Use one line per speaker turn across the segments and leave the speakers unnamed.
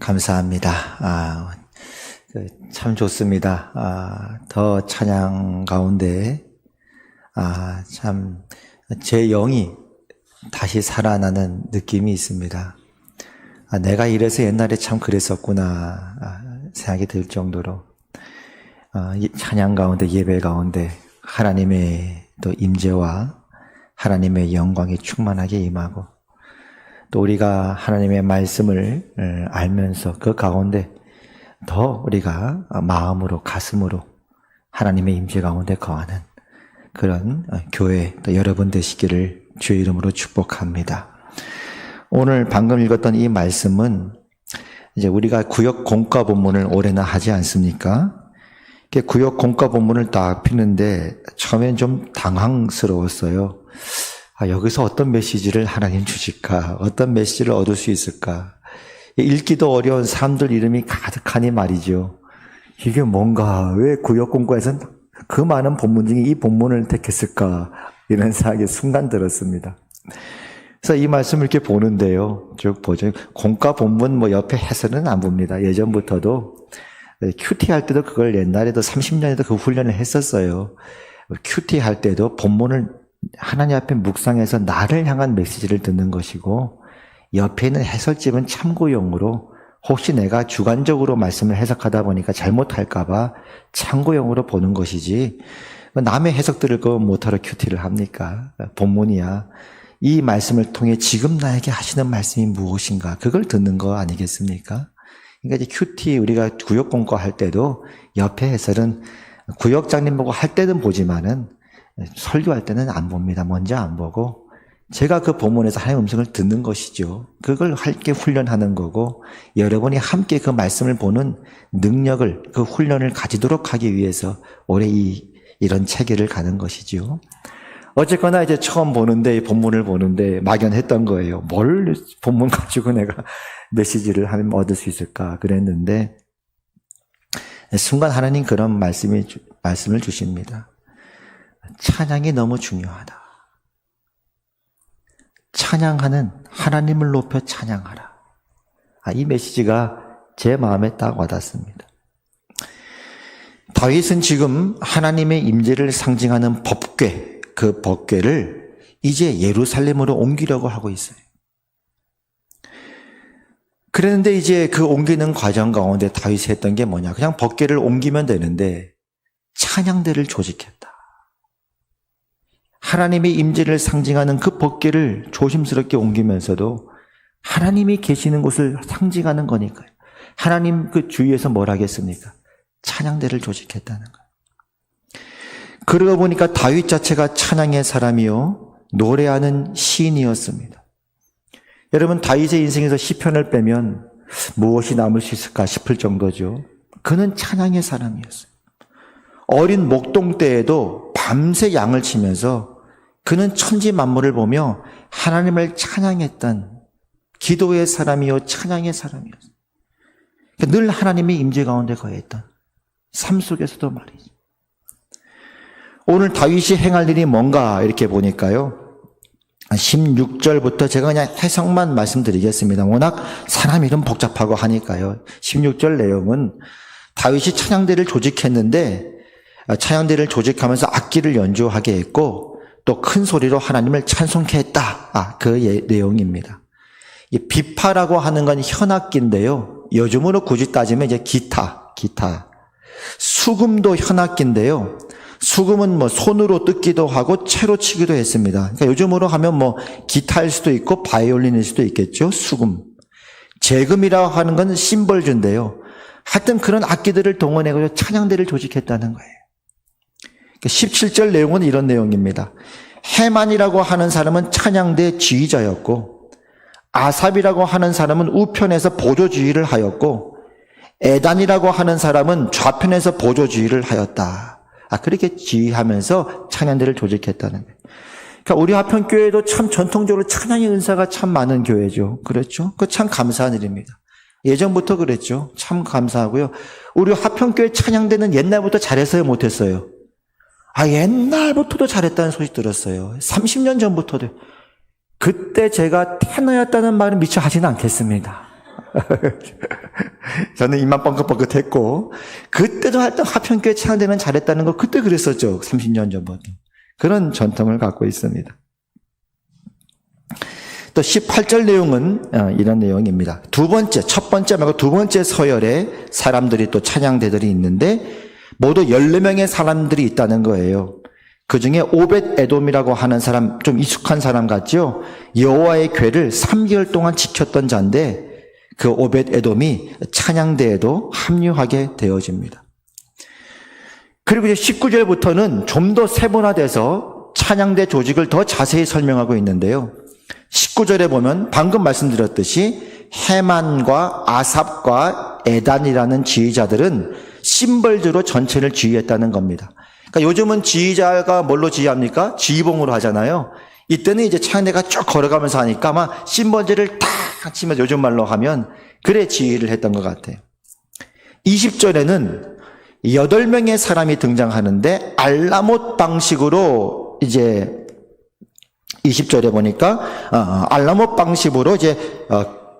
감사합니다. 참 좋습니다. 더 찬양 가운데, 참, 제 영이 다시 살아나는 느낌이 있습니다. 내가 이래서 옛날에 참 그랬었구나, 생각이 들 정도로, 찬양 가운데, 예배 가운데, 하나님의 또 임재와 하나님의 영광이 충만하게 임하고, 또 우리가 하나님의 말씀을 알면서 그 가운데 더 우리가 마음으로 가슴으로 하나님의 임재 가운데 거하는 그런 교회 또 여러분 되시기를 주의 이름으로 축복합니다. 오늘 방금 읽었던 이 말씀은 이제 우리가 구역 공과 본문을 올해나 하지 않습니까? 구역 공과 본문을 딱 피는데 처음엔 좀 당황스러웠어요. 여기서 어떤 메시지를 하나님 주실까? 어떤 메시지를 얻을 수 있을까? 읽기도 어려운 사람들 이름이 가득하니 말이죠. 이게 뭔가, 왜 구역공과에서는 그 많은 본문 중에 이 본문을 택했을까? 이런 생각이 순간 들었습니다. 그래서 이 말씀을 이렇게 보는데요. 쭉 보죠. 공과 본문 뭐 옆에 해설은 안 봅니다. 예전부터도 큐티 할 때도 그걸 옛날에도 30년에도 그 훈련을 했었어요. 큐티 할 때도 본문을 하나님 앞에 묵상해서 나를 향한 메시지를 듣는 것이고, 옆에 있는 해설집은 참고용으로 혹시 내가 주관적으로 말씀을 해석하다 보니까 잘못할까봐 참고용으로 보는 것이지, 남의 해석들을 그거 못하러 큐티를 합니까? 본문이야. 이 말씀을 통해 지금 나에게 하시는 말씀이 무엇인가? 그걸 듣는 거 아니겠습니까? 그러니까 이제 큐티 우리가 구역 공과 할 때도 옆에 해설은 구역장님 보고 할 때는 보지만은 설교할 때는 안 봅니다. 먼저 안 보고 제가 그 본문에서 하나님의 음성을 듣는 것이죠. 그걸 함께 훈련하는 거고, 여러분이 함께 그 말씀을 보는 능력을, 그 훈련을 가지도록 하기 위해서 올해 이런 체계를 가는 것이죠. 어쨌거나 이제 처음 보는데, 본문을 보는데 막연했던 거예요. 뭘 본문 가지고 내가 메시지를 하면 얻을 수 있을까 그랬는데, 순간 하나님 그런 말씀을 주십니다. 찬양이 너무 중요하다. 찬양하는 하나님을 높여 찬양하라. 이 메시지가 제 마음에 딱 와닿습니다. 다윗은 지금 하나님의 임재를 상징하는 법궤, 그 법궤를 이제 예루살렘으로 옮기려고 하고 있어요. 그랬는데 이제 그 옮기는 과정 가운데 다윗이 했던 게 뭐냐? 그냥 법궤를 옮기면 되는데 찬양대를 조직했다. 하나님의 임재를 상징하는 그 법궤를 조심스럽게 옮기면서도 하나님이 계시는 곳을 상징하는 거니까요. 하나님 그 주위에서 뭘 하겠습니까? 찬양대를 조직했다는 거예요. 그러고 보니까 다윗 자체가 찬양의 사람이요, 노래하는 시인이었습니다. 여러분, 다윗의 인생에서 시편을 빼면 무엇이 남을 수 있을까 싶을 정도죠. 그는 찬양의 사람이었어요. 어린 목동 때에도 밤새 양을 치면서 그는 천지 만물을 보며 하나님을 찬양했던 기도의 사람이요, 찬양의 사람이었어요. 늘 하나님의 임재 가운데 거했던 삶 속에서도 말이죠. 오늘 다윗이 행할 일이 뭔가 이렇게 보니까요, 16절부터 제가 그냥 해석만 말씀드리겠습니다. 워낙 사람 이름 복잡하고 하니까요. 16절 내용은 다윗이 찬양대를 조직했는데, 찬양대를 조직하면서 악기를 연주하게 했고 또 큰 소리로 하나님을 찬송케 했다. 그 내용입니다. 이 비파라고 하는 건 현악기인데요. 요즘으로 굳이 따지면 이제 기타. 수금도 현악기인데요. 수금은 뭐 손으로 뜯기도 하고 채로 치기도 했습니다. 그러니까 요즘으로 하면 뭐 기타일 수도 있고 바이올린일 수도 있겠죠. 수금. 재금이라고 하는 건 심벌주인데요. 하여튼 그런 악기들을 동원해서 찬양대를 조직했다는 거예요. 17절 내용은 이런 내용입니다. 해만이라고 하는 사람은 찬양대 지휘자였고, 아삽이라고 하는 사람은 우편에서 보조지휘를 하였고, 에단이라고 하는 사람은 좌편에서 보조지휘를 하였다. 그렇게 지휘하면서 찬양대를 조직했다는 거예요. 그러니까 우리 화평교회도 참 전통적으로 찬양의 은사가 참 많은 교회죠. 그렇죠? 그 참 감사한 일입니다. 예전부터 그랬죠. 참 감사하고요. 우리 화평교회 찬양대는 옛날부터 잘했어요, 못했어요? 옛날부터도 잘했다는 소식 들었어요. 30년 전부터도. 그때 제가 테너였다는 말은 미처 하지는 않겠습니다. 저는 입만 뻥긋뻥긋했고, 그때도 하여튼 화평교회 찬양대면 잘했다는 거 그때 그랬었죠. 30년 전부터. 그런 전통을 갖고 있습니다. 또 18절 내용은 이런 내용입니다. 첫 번째 말고 두 번째 서열에 사람들이 또 찬양대들이 있는데 모두 14명의 사람들이 있다는 거예요. 그 중에 오벳 에돔이라고 하는 사람, 좀 익숙한 사람 같죠? 여호와의 궤를 3개월 동안 지켰던 자인데 그 오벳 에돔이 찬양대에도 합류하게 되어집니다. 그리고 이제 19절부터는 좀 더 세분화돼서 찬양대 조직을 더 자세히 설명하고 있는데요. 19절에 보면 방금 말씀드렸듯이 헤만과 아삽과 에단이라는 지휘자들은 심벌주로 전체를 지휘했다는 겁니다. 그러니까 요즘은 지휘자가 뭘로 지휘합니까? 지휘봉으로 하잖아요. 이때는 이제 찬양대가 쭉 걸어가면서 하니까 아마 심벌주를 탁 치면서 요즘 말로 하면 그래 지휘를 했던 것 같아요. 20절에는 8명의 사람이 등장하는데 알라못 방식으로 이제 20절에 보니까 알라못 방식으로 이제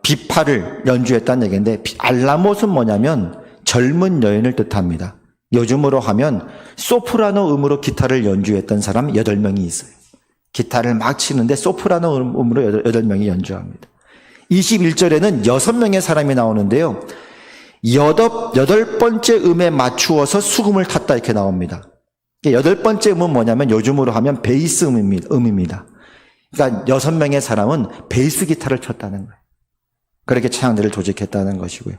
비파를 연주했다는 얘기인데 알라못은 뭐냐면 젊은 여인을 뜻합니다. 요즘으로 하면 소프라노 음으로 기타를 연주했던 사람 8명이 있어요. 기타를 막 치는데 소프라노 음으로 8명이 연주합니다. 21절에는 6명의 사람이 나오는데요. 8번째 음에 맞추어서 수금을 탔다 이렇게 나옵니다. 8번째 음은 뭐냐면 요즘으로 하면 베이스 음입니다. 그러니까 6명의 사람은 베이스 기타를 쳤다는 거예요. 그렇게 찬양대를 조직했다는 것이고요.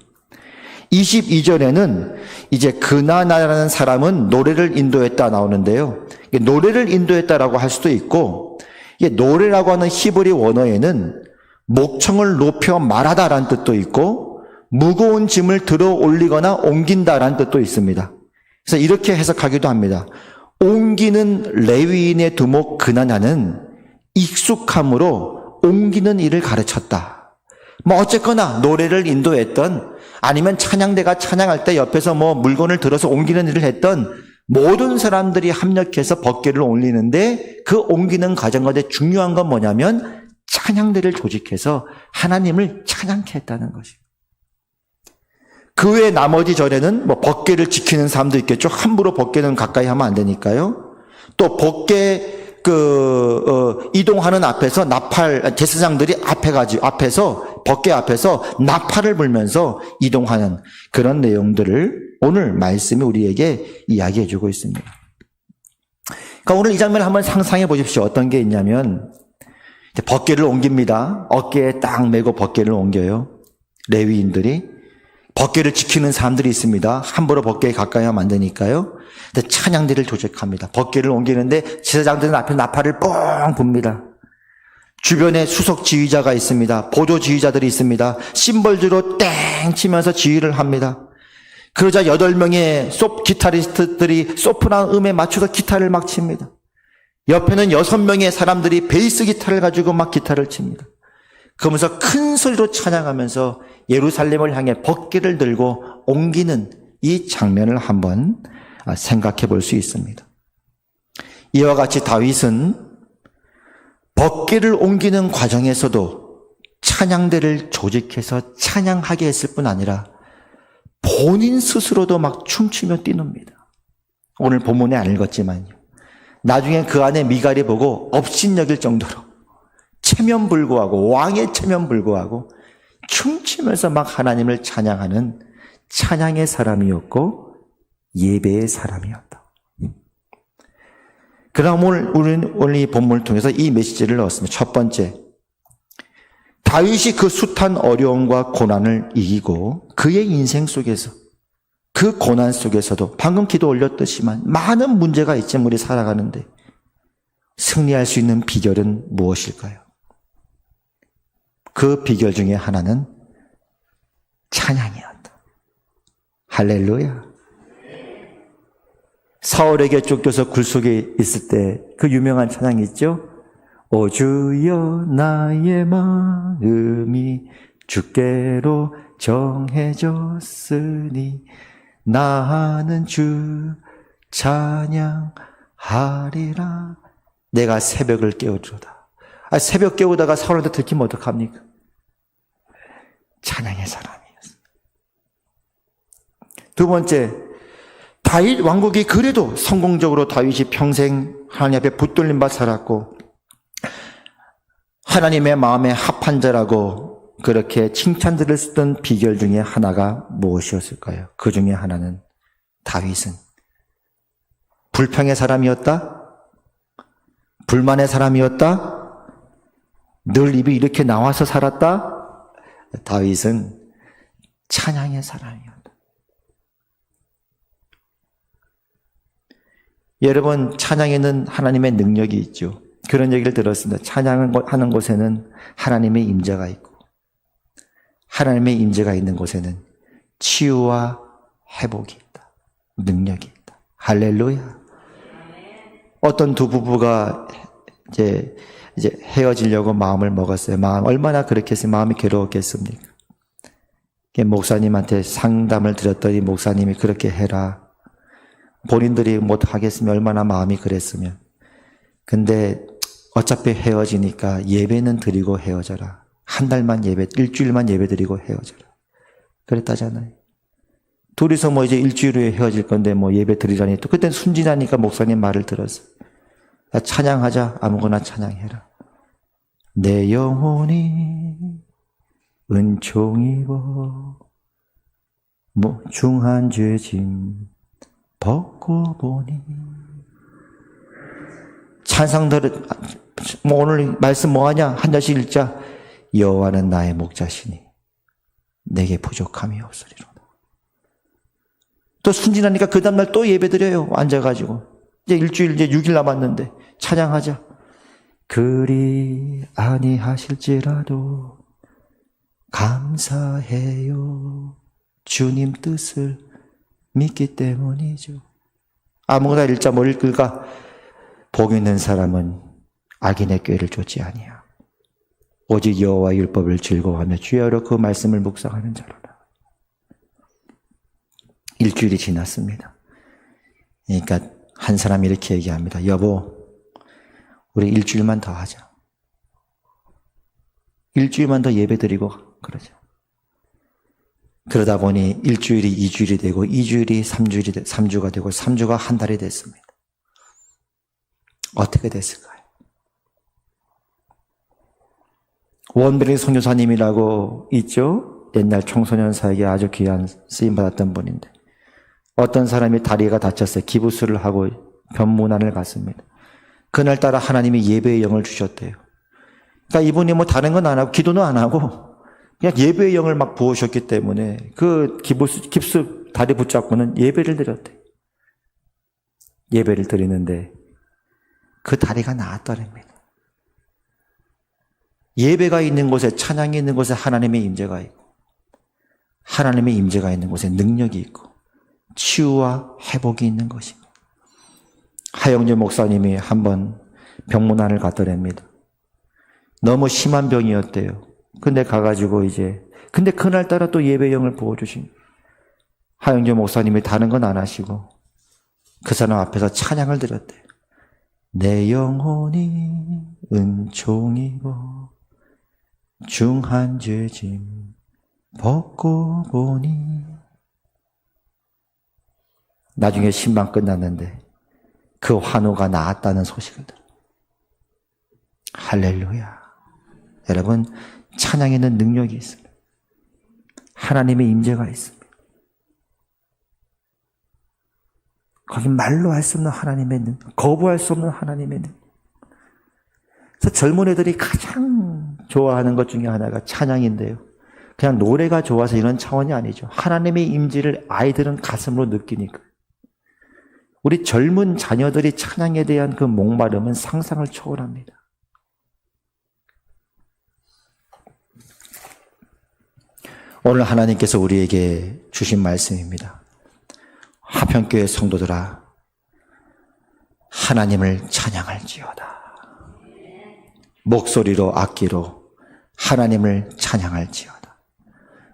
22절에는 이제 그나나라는 사람은 노래를 인도했다 나오는데요. 노래를 인도했다라고 할 수도 있고 노래라고 하는 히브리 원어에는 목청을 높여 말하다라는 뜻도 있고 무거운 짐을 들어 올리거나 옮긴다라는 뜻도 있습니다. 그래서 이렇게 해석하기도 합니다. 옮기는 레위인의 두목 그나나는 익숙함으로 옮기는 일을 가르쳤다. 뭐 어쨌거나 노래를 인도했던 아니면 찬양대가 찬양할 때 옆에서 뭐 물건을 들어서 옮기는 일을 했던 모든 사람들이 합력해서 법궤를 올리는데 그 옮기는 과정 가운데 중요한 건 뭐냐면 찬양대를 조직해서 하나님을 찬양케 했다는 것이에요. 그 외 나머지 절에는 뭐 법궤를 지키는 사람도 있겠죠. 함부로 법궤는 가까이 하면 안 되니까요. 또 법궤 이동하는 앞에서 제사장들이 앞에서 법궤 앞에서 나팔을 불면서 이동하는 그런 내용들을 오늘 말씀이 우리에게 이야기해 주고 있습니다. 그러니까 오늘 이 장면을 한번 상상해 보십시오. 어떤 게 있냐면 법궤를 옮깁니다. 어깨에 딱 메고 법궤를 옮겨요. 레위인들이. 법궤를 지키는 사람들이 있습니다. 함부로 법궤에 가까이 하면 안 되니까요. 근데 찬양대를 조직합니다. 법궤를 옮기는데 제사장들은 앞에 나팔을 뻥 붑니다. 주변에 수석 지휘자가 있습니다. 보조 지휘자들이 있습니다. 심벌주로 땡 치면서 지휘를 합니다. 그러자 8명의 기타리스트들이 소프라노 음에 맞춰서 기타를 막 칩니다. 옆에는 6명의 사람들이 베이스 기타를 가지고 막 기타를 칩니다. 그러면서 큰 소리로 찬양하면서 예루살렘을 향해 법궤를 들고 옮기는 이 장면을 한번 생각해 볼 수 있습니다. 이와 같이 다윗은 법궤를 옮기는 과정에서도 찬양대를 조직해서 찬양하게 했을 뿐 아니라 본인 스스로도 막 춤추며 뛰놉니다. 오늘 본문에 안 읽었지만요. 나중에 그 안에 미갈이 보고 업신여길 정도로 체면불구하고 왕의 체면불구하고 춤추면서 막 하나님을 찬양하는 찬양의 사람이었고 예배의 사람이었다. 그럼 우리는 오늘 이 본문을 통해서 이 메시지를 얻었습니다. 첫 번째, 다윗이 그 숱한 어려움과 고난을 이기고 그의 인생 속에서 그 고난 속에서도 방금 기도 올렸듯이만 많은 문제가 있지만 우리 살아가는데 승리할 수 있는 비결은 무엇일까요? 그 비결 중에 하나는 찬양이었다. 할렐루야. 사울에게 쫓겨서 굴속에 있을 때 그 유명한 찬양이 있죠? 오 주여 나의 마음이 주께로 정해졌으니 나는 주 찬양하리라. 내가 새벽을 깨우리로다. 새벽 깨우다가 사울한테 들키면 어떡합니까? 찬양의 사람이었어요. 두 번째, 다윗 왕국이 그래도 성공적으로 다윗이 평생 하나님 앞에 붙들림 바 살았고 하나님의 마음에 합한 자라고 그렇게 칭찬들을 쓰던 비결 중에 하나가 무엇이었을까요? 그 중에 하나는 다윗은 불평의 사람이었다? 불만의 사람이었다? 늘 입이 이렇게 나와서 살았다? 다윗은 찬양의 사람이었다. 여러분, 찬양에는 하나님의 능력이 있죠. 그런 얘기를 들었습니다. 찬양을 하는 곳에는 하나님의 임재가 있고 하나님의 임재가 있는 곳에는 치유와 회복이 있다. 능력이 있다. 할렐루야. 어떤 두 부부가 이제 헤어지려고 마음을 먹었어요. 얼마나 그렇게 해서 마음이 괴로웠겠습니까? 목사님한테 상담을 드렸더니 목사님이 그렇게 해라. 본인들이 못 하겠으면 얼마나 마음이 그랬으면. 근데 어차피 헤어지니까 예배는 드리고 헤어져라. 한 달만 예배, 일주일만 예배 드리고 헤어져라. 그랬다잖아요. 둘이서 뭐 이제 일주일 후에 헤어질 건데 뭐 예배 드리라니 또 그땐 순진하니까 목사님 말을 들었어. 야, 찬양하자. 아무거나 찬양해라. 내 영혼이 은총 입어 중한 죄짐 벗고 보니. 찬상들은 오늘 말씀 뭐하냐? 한 절씩 읽자. 여호와는 나의 목자시니 내게 부족함이 없으리로다. 또 순진하니까 그 다음날 또 예배드려요. 앉아가지고 이제 일주일, 이제 6일 남았는데 찬양하자. 그리 아니하실지라도 감사해요. 주님 뜻을 믿기 때문이죠. 아무거나 읽자. 뭘 읽을까? 복 있는 사람은 악인의 꾀를 쫓지 아니야. 오직 여호와 율법을 즐거워하며 주야로 그 말씀을 묵상하는 자로다. 일주일이 지났습니다. 그러니까 한 사람이 이렇게 얘기합니다. 여보, 우리 일주일만 더 하자. 일주일만 더 예배 드리고 그러자. 그러다 보니 일주일이 2주일이 되고 2주일이 3주가 되고 3주가 한 달이 됐습니다. 어떻게 됐을까요? 원베리 선교사님이라고 있죠? 옛날 청소년 사에게 아주 귀한 쓰임받았던 분인데 어떤 사람이 다리가 다쳤어요. 기부스를 하고 변문안을 갔습니다. 그날따라 하나님이 예배의 영을 주셨대요. 그러니까 이분이 뭐 다른 건 안 하고 기도는 안 하고 그냥 예배의 영을 막 부으셨기 때문에 그 깁스 다리 붙잡고는 예배를 드렸대요. 예배를 드리는데 그 다리가 나았더랍니다. 예배가 있는 곳에, 찬양이 있는 곳에 하나님의 임재가 있고 하나님의 임재가 있는 곳에 능력이 있고 치유와 회복이 있는 것입니다. 하영주 목사님이 한번 병문안을 갔더랍니다. 너무 심한 병이었대요. 근데 가가지고 근데 그날따라 또 예배영을 부어주신 하영주 목사님이 다른 건 안 하시고 그 사람 앞에서 찬양을 드렸대요. 내 영혼이 은총 입어 중한 죄짐 벗고 보니. 나중에 신방 끝났는데 그 환우가 나았다는 소식을 들어요. 할렐루야. 여러분, 찬양에는 능력이 있습니다. 하나님의 임재가 있습니다. 거기 말로 할 수 없는 하나님의 능력, 거부할 수 없는 하나님의 능력. 그래서 젊은 애들이 가장 좋아하는 것 중에 하나가 찬양인데요. 그냥 노래가 좋아서 이런 차원이 아니죠. 하나님의 임재를 아이들은 가슴으로 느끼니까. 우리 젊은 자녀들이 찬양에 대한 그 목마름은 상상을 초월합니다. 오늘 하나님께서 우리에게 주신 말씀입니다. 하평교회 성도들아, 하나님을 찬양할지어다. 목소리로 악기로 하나님을 찬양할지어다.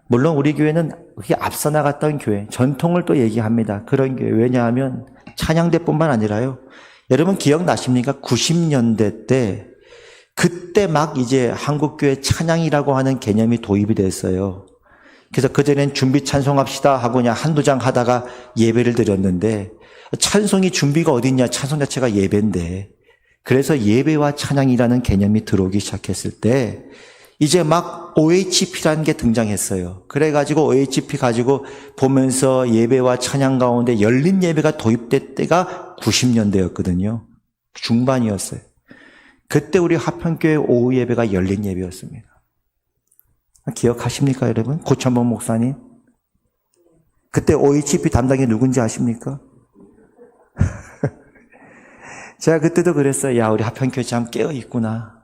물론 우리 교회는 그게 앞서 나갔던 교회, 전통을 또 얘기합니다. 그런 교회. 왜냐하면 찬양대뿐만 아니라요. 여러분 기억나십니까? 90년대 때 그때 막 이제 한국교회 찬양이라고 하는 개념이 도입이 됐어요. 그래서 그전엔 준비 찬송합시다 하고 그냥 한두 장 하다가 예배를 드렸는데 찬송이 준비가 어딨냐. 찬송 자체가 예배인데. 그래서 예배와 찬양이라는 개념이 들어오기 시작했을 때 이제 막 OHP라는 게 등장했어요. 그래가지고 OHP 가지고 보면서 예배와 찬양 가운데 열린 예배가 도입될 때가 90년대였거든요. 중반이었어요. 그때 우리 화평교회 오후 예배가 열린 예배였습니다. 기억하십니까, 여러분? 고천범 목사님? 그때 OHP 담당이 누군지 아십니까? 제가 그때도 그랬어요. 야, 우리 화평교회 참 깨어있구나.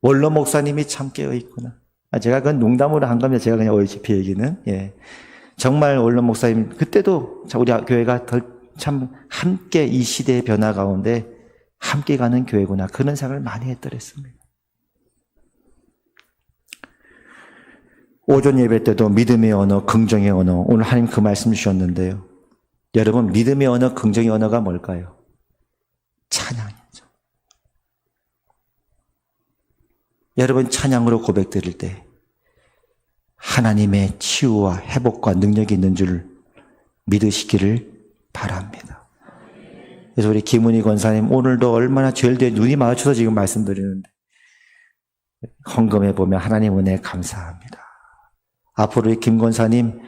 원로 목사님이 참 깨어있구나. 제가 그건 농담으로 한 겁니다. 제가 그냥 OHP 얘기는. 예. 정말 원로 목사님, 그때도 우리 교회가 참 함께 이 시대의 변화 가운데 함께 가는 교회구나. 그런 생각을 많이 했더랬습니다. 오전 예배 때도 믿음의 언어, 긍정의 언어. 오늘 하나님 그 말씀 주셨는데요. 여러분, 믿음의 언어, 긍정의 언어가 뭘까요? 찬양이죠. 여러분, 찬양으로 고백 드릴 때 하나님의 치유와 회복과 능력이 있는 줄 믿으시기를 바랍니다. 그래서 우리 김은희 권사님 오늘도 얼마나 죄일대에 눈이 마주쳐서 지금 말씀드리는데 헌금해 보면 하나님 은혜 감사합니다. 앞으로 우리 김 권사님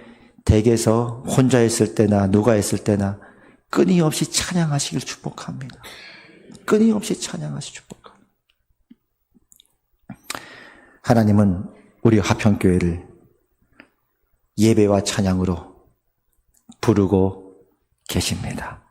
댁에서 혼자 있을 때나 누가 있을 때나 끊임없이 찬양하시길 축복합니다. 끊임없이 찬양하시 축복합니다. 하나님은 우리 화평교회를 예배와 찬양으로 부르고 계십니다.